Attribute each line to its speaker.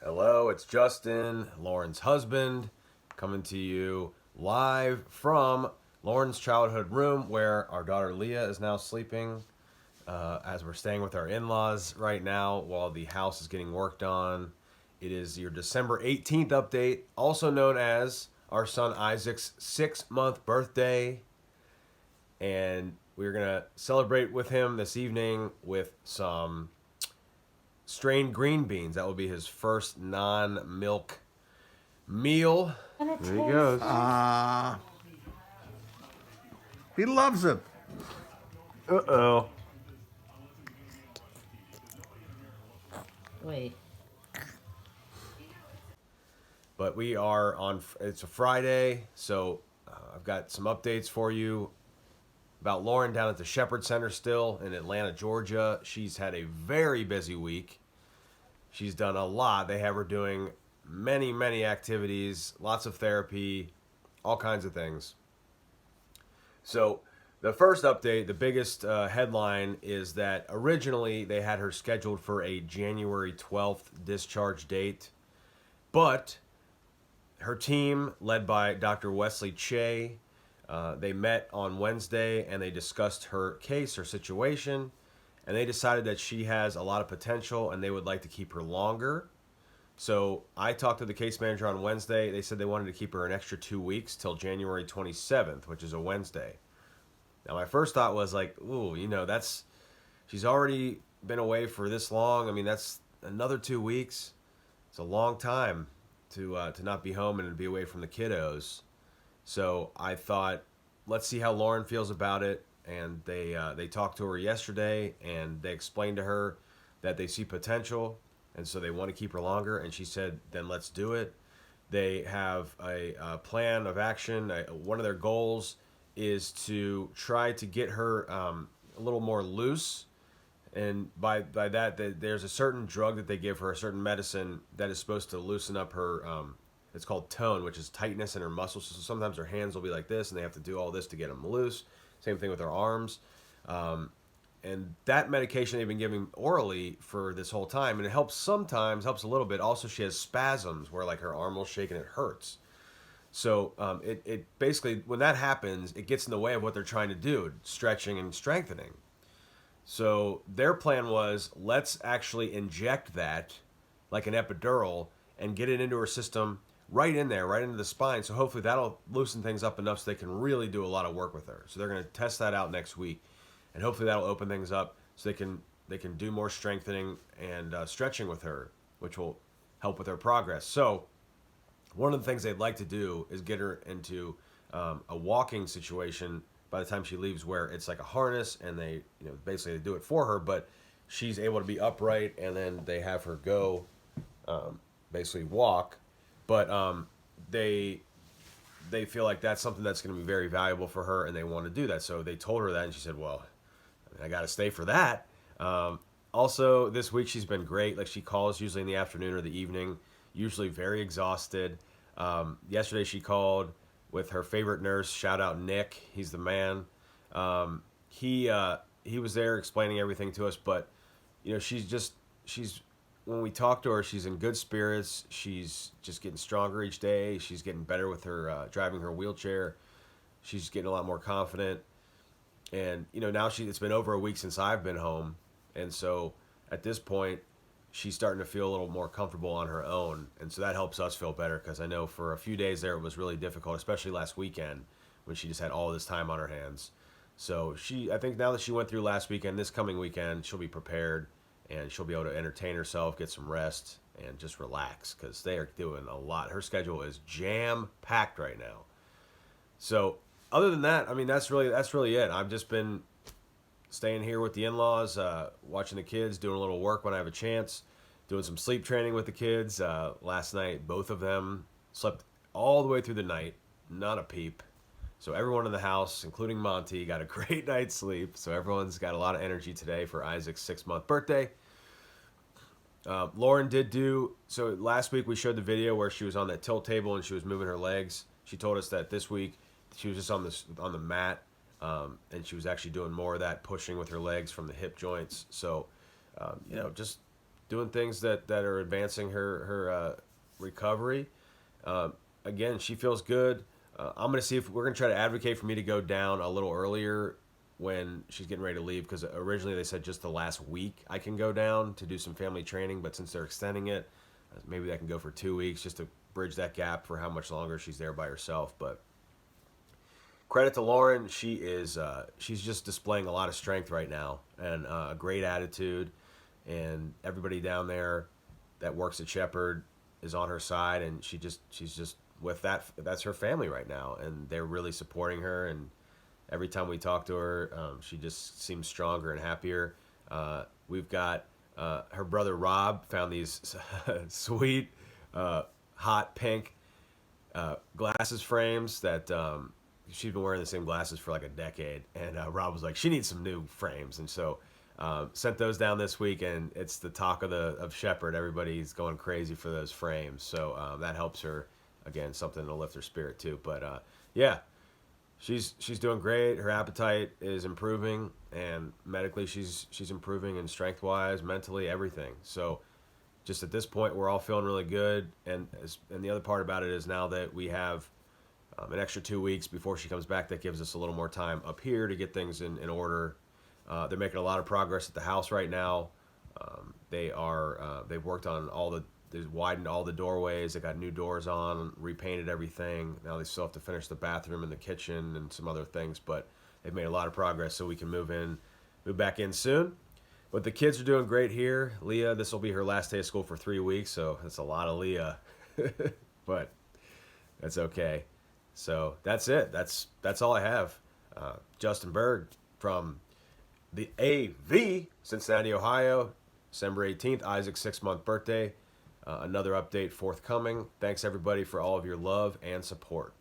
Speaker 1: Hello, it's Justin, Lauren's husband, coming to you live from Lauren's childhood room where our daughter Leah is now sleeping as we're staying with our in laws right now while the house is getting worked on. It is your December 18th update, also known as our son Isaac's 6-month birthday. And we're going to celebrate with him this evening with some strained green beans. That will be his first non-milk meal. There he goes.
Speaker 2: He loves it.
Speaker 1: Uh-oh.
Speaker 3: Wait.
Speaker 1: But we are on, it's a Friday, so I've got some updates for you about Lauren down at the Shepherd Center still in Atlanta, Georgia. She's had a very busy week. She's done a lot. They have her doing many, many activities, lots of therapy, all kinds of things. So the first update, the biggest headline is that originally they had her scheduled for a January 12th discharge date, but her team, led by Dr. Wesley Che, they met on Wednesday and they discussed her case, her situation, and they decided that she has a lot of potential and they would like to keep her longer. So I talked to the case manager on Wednesday. They said they wanted to keep her an extra 2 weeks till January 27th, which is a Wednesday. Now my first thought was like, ooh, she's already been away for this long. I mean, that's another 2 weeks. It's a long time to not be home and to be away from the kiddos. So I thought, let's see how Lauren feels about it. And they talked to her yesterday, and they explained to her that they see potential, and so they want to keep her longer. And she said, then let's do it. They have a plan of action. One of their goals is to try to get her a little more loose. And by that, there's a certain drug that they give her, a certain medicine that is supposed to loosen up her. It's called tone, which is tightness in her muscles. So sometimes her hands will be like this, and they have to do all this to get them loose. Same thing with her arms. And that medication they've been giving orally for this whole time, and it helps sometimes, helps a little bit. Also, she has spasms where like her arm will shake and it hurts. So it basically, when that happens, it gets in the way of what they're trying to do, stretching and strengthening. So their plan was, let's actually inject that like an epidural and get it into her system right in there, right into the spine. So hopefully that'll loosen things up enough so they can really do a lot of work with her. So they're going to test that out next week, and hopefully that'll open things up so they can do more strengthening and stretching with her, which will help with her progress. So one of the things they'd like to do is get her into a walking situation by the time she leaves, where it's like a harness and they, basically they do it for her, but she's able to be upright, and then they have her go basically walk. But they feel like that's something that's going to be very valuable for her, and they want to do that. So they told her that, and she said, well, I got to stay for that. Also, this week she's been great. Like, she calls usually in the afternoon or the evening, usually very exhausted. Yesterday she called with her favorite nurse. Shout out Nick, he's the man. He was there explaining everything to us, but she's when we talk to her, she's in good spirits. She's just getting stronger each day. She's getting better with her driving her wheelchair. She's getting a lot more confident. And now it's been over a week since I've been home, and so at this point she's starting to feel a little more comfortable on her own, and so that helps us feel better, because I know for a few days there it was really difficult, especially last weekend when she just had all this time on her hands. So I think now that she went through last weekend, this coming weekend she'll be prepared, and she'll be able to entertain herself, get some rest, and just relax, because they are doing a lot. Her schedule is jam packed right now. So other than that, I mean, that's really it. I've just been staying here with the in-laws, watching the kids, doing a little work when I have a chance, doing some sleep training with the kids. Last night, both of them slept all the way through the night, not a peep. So everyone in the house, including Monty, got a great night's sleep. So everyone's got a lot of energy today for Isaac's 6-month birthday. Lauren did so last week we showed the video where she was on that tilt table and she was moving her legs. She told us that this week she was just on the mat, and she was actually doing more of that pushing with her legs from the hip joints. So just doing things that are advancing her recovery. Again, she feels good. I'm gonna see if we're gonna try to advocate for me to go down a little earlier when she's getting ready to leave, because originally they said just the last week I can go down to do some family training, but since they're extending it, maybe I can go for 2 weeks just to bridge that gap for how much longer she's there by herself. But credit to Lauren, she's just displaying a lot of strength right now and a great attitude, and everybody down there that works at Shepherd is on her side, and she's just with that's her family right now, and they're really supporting her. And every time we talk to her, she just seems stronger and happier. We've got her brother Rob found these sweet hot pink glasses frames that she's been wearing the same glasses for like a decade, and Rob was like, she needs some new frames, and so sent those down this week, and it's the talk of Shepherd. Everybody's going crazy for those frames, so that helps her. Again, something to lift her spirit too. But yeah, she's doing great. Her appetite is improving, and medically she's improving, and strength wise, mentally, everything. So just at this point, we're all feeling really good. And the other part about it is now that we have an extra 2 weeks before she comes back, that gives us a little more time up here to get things in order. They're making a lot of progress at the house right now. They've worked on they've widened all the doorways. They got new doors on, repainted everything. Now they still have to finish the bathroom and the kitchen and some other things, but they've made a lot of progress so we can move back in soon. But the kids are doing great here. Leah, this will be her last day of school for 3 weeks, so that's a lot of Leah, but that's okay. So that's it. That's all I have. Justin Berg from the AV, Cincinnati, Ohio, December 18th, Isaac's 6-month birthday. Another update forthcoming. Thanks everybody for all of your love and support.